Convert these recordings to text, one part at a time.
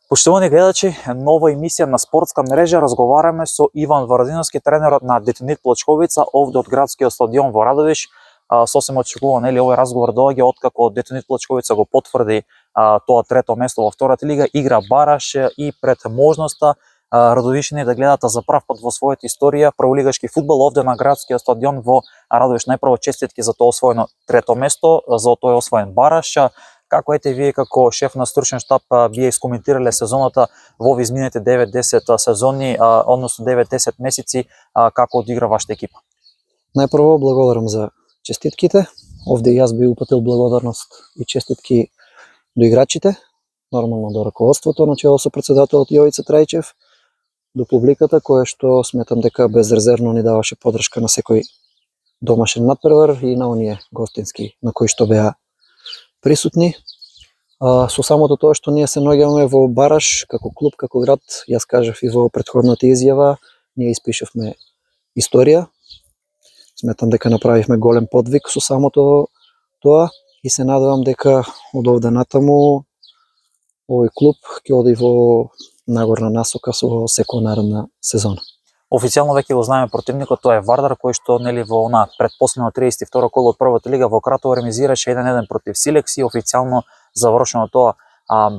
Поштовани гледачи, нова емисија на спортска мрежа. Разговараме со Иван Варадиновски, тренерот на Детонит Плачковица, овде од градскиот стадион во Радовиш. Сосем очекувано, овој разговор доаѓа откако Детонит Плачковица го потврди тоа трето место во втората лига, игра бараш и пред можноста радовишани да гледат за прав пат во својата историја прволигашки фудбал овде на градскиот стадион во Радовиш. Најпрво честитки за тоа освоено трето место, за тој освоен бараш. Како ете вие како шеф на стручен штаб вие искоментирале сезоната во изминете 9-10 сезони, односно 9-10 месеци, како одигра вашата екипа? Најпрво благодарам за честитките. Овде јас би упатил благодарност и честитки до играчите, нормално до раководството начело со претседателот Јовица Трајчев, до публиката која што сметам дека безрезервно ни даваше поддршка на секој домашен натпревар и на оние гостински на кои што беа присутни. Со самото тоа што ние се наоѓаме во бараш како клуб, како град, јас кажав и во претходната изјава, ние испишавме историја. Сметам дека направивме голем подвиг со самото тоа и се надевам дека од овде натаму овој клуб ќе оди во нагорна насока со секоја наредна сезона. Официјално веќе го знаеме противникот, тоа е Вардар, кој што во предпоследно 32 коло од првата лига во Кратово ремизираше 1-1 против Силекс и официјално завршено тоа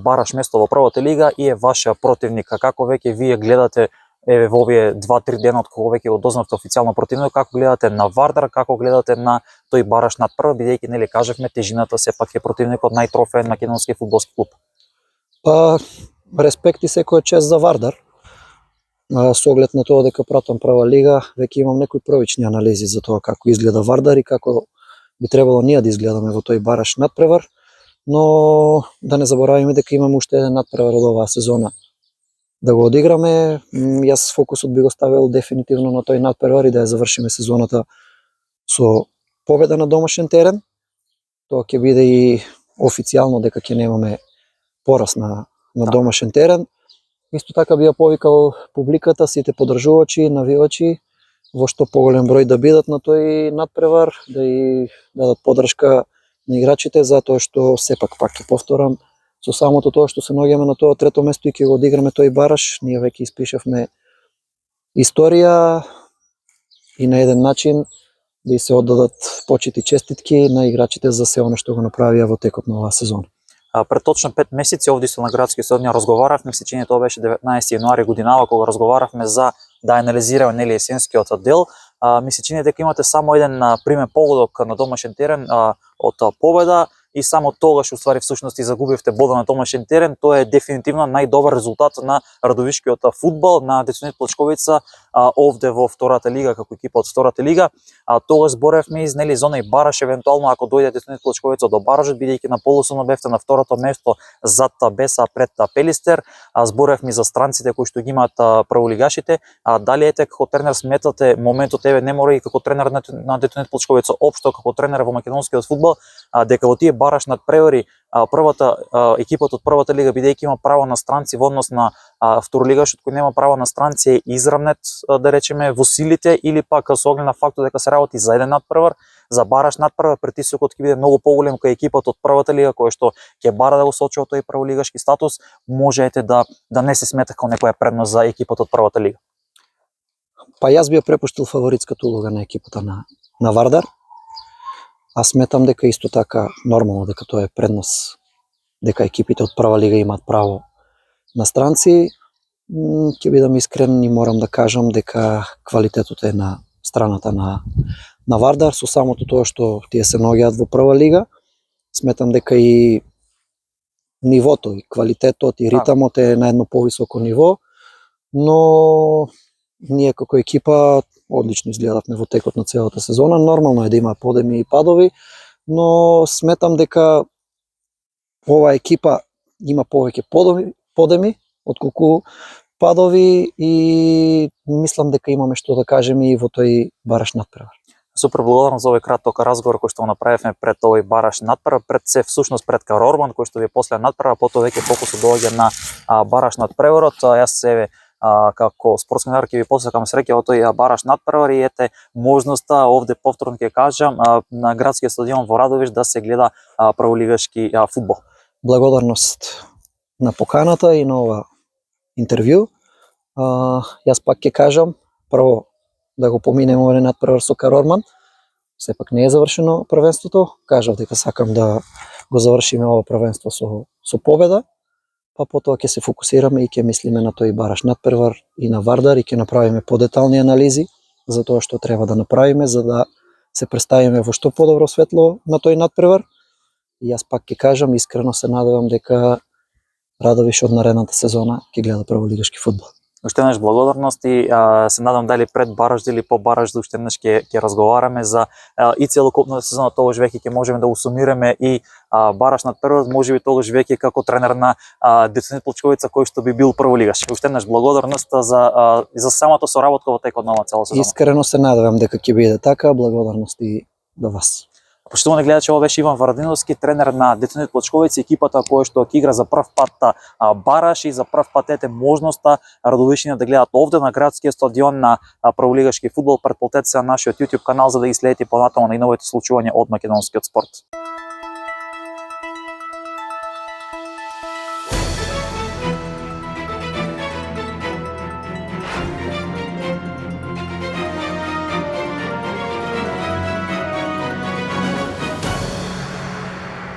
бараш место во првата лига и е ваш противник. Како веќе вие гледате во овие 2-3 дена од кога веќе го дознавте официјално противник, како гледате на Вардар, како гледате на тој бараш над прв, бидејќи кажавме тежината сепак е противникот најтрофеен македонски фудбалски клуб? Респект и секоја чест за Вардар. Со оглед на тоа дека пратам прва лига, веќе имам некои првични анализи за тоа како изгледа Вардар и како би требало ние да изгледаме во тој бараш надпревар, но да не заборавиме дека имаме уште еден надпревар од оваа сезона да го одиграме. Јас фокусот би го ставил дефинитивно на тој надпревар и да ја завршиме сезоната со победа на домашен терен. Тоа ќе биде и официјално дека ќе немаме пораз на домашен терен. Исто така би ја повикал публиката, сите поддржувачи, навивачи, во што поголем број да бидат на тој надпревар, да и дадат поддршка на играчите, затоа што сепак пак ќе повторам, со самото тоа што се наоѓаме на тоа трето место и ќе го одиграме тој бараш, ние веќе испишавме историја и на еден начин да и се оддадат почит и честитки на играчите за се она што го направија во текот на оваа сезона. Пред точно 5 месеци овде на градски стадион разговаравме, се чини тоа беше 19 јануари годинава кога разговаравме за да анализираме есенскиот дел. Ми се чини дека имате само еден примен погодок на домашен терен од победа и само тогаш уствари всушност и загубивте бода на домашен терен. Тоа е дефинитивно најдобар резултат на радовишкиот фудбал на Детонит Плачковица овде во втората лига како екипа од втората лига. Тогаш зборевме из зона и бараш евентуално ако дојде Детонит Плачковица до баражот, бидејќи на полусона бевте на второто место зад Беса пред Пелистер. Зборевме за странците кои што ги имаат прволигашите. Дали ете како тренер сметате моментот не мора и како тренер на Детонит Плачковица, општо како тренер во македонскиот фудбал, дека во тие бараш надпревари првата екипата од првата лига, бидејќи има право на странци во однос на второлигашот кој нема право на странци, е изравнет, да речеме, во силите, или пак со оглед на фактот дека се работи за еден надпревар, за бараш надпревар, притисокот ќе биде многу поголем кај екипата од првата лига која што ќе бара да го сочува тој прволигашки статус, можете да не се смета како некоја предност за екипата од првата лига? Јас би ја препуштил фаворитската улога на екипата на Вардар. Аз сметам дека исто така нормално дека тоа е предност, дека екипите од прва лига имаат право на странци. Ќе бидам искрен и морам да кажам дека квалитетот е на страната на Вардар, со самото тоа што тие се наоѓаат во прва лига. Сметам дека и нивото, и квалитетот, и ритамот е на едно повисоко ниво, но ние како екипа одлично изгледавме во текот на целата сезона. Нормално е да има подеми и падови, но сметам дека оваа екипа има повеќе подеми отколку падови и мислам дека имаме што да кажеме и во тој бараш надпревар. Супер благодарам за овој краток разговор кој што го направивме пред овој бараш надпревар, пред всушност пред Карорбан кој што ви после надпревар, потоа веќе фокусот доаѓа на бараш надпреварот. Јас себе како спортски новинар ќе ви посакам среќа во тој бараш надпревар и ете можноста овде повторно ќе кажам на градскиот стадион во Радовиш да се гледа прволигашки фудбал. Благодарност на поканата и на ова интервју. Јас пак ќе кажам, прво да го поминем овој надпревар со Карорман. Сепак не е завршено првенството. Кажав дека сакам да го завршиме ова првенство со победа, па потоа ќе се фокусираме и ќе мислиме на тој бараш надпревар и на Вардар и ќе направиме подетални анализи за тоа што треба да направиме за да се представиме во што подобро светло на тој надпревар. И јас пак ќе кажам, искрено се надевам дека Радовиш од наредната сезона ќе гледа прволигашки фудбал. Уште еднаш благодарност и се надам дали пред бараж или по бараж да уште еднаш ќе разговараме за и целокупната сезона, тогаш веќе ќе можеме да усумираме и бараж над првот, можеби тогаш веќе како тренер на Деценит Плочковица кој што би бил прволигаш. Уште еднаш благодарност за самото соработка во текот на оваа цела сезона. Искрено се надевам дека ќе биде така, благодарности до вас. Поштовани гледачи, ова беше Иван Варадиновски, тренер на Деценит Плочковица, екипата која што ќе игра за прв пат бараш и за прв пат ете можноста радовишини да гледат овде на градскиот стадион на прволигашки фудбал. Претплатете се на нашиот YouTube канал за да ги следите понатаму на новите случувања од македонскиот спорт.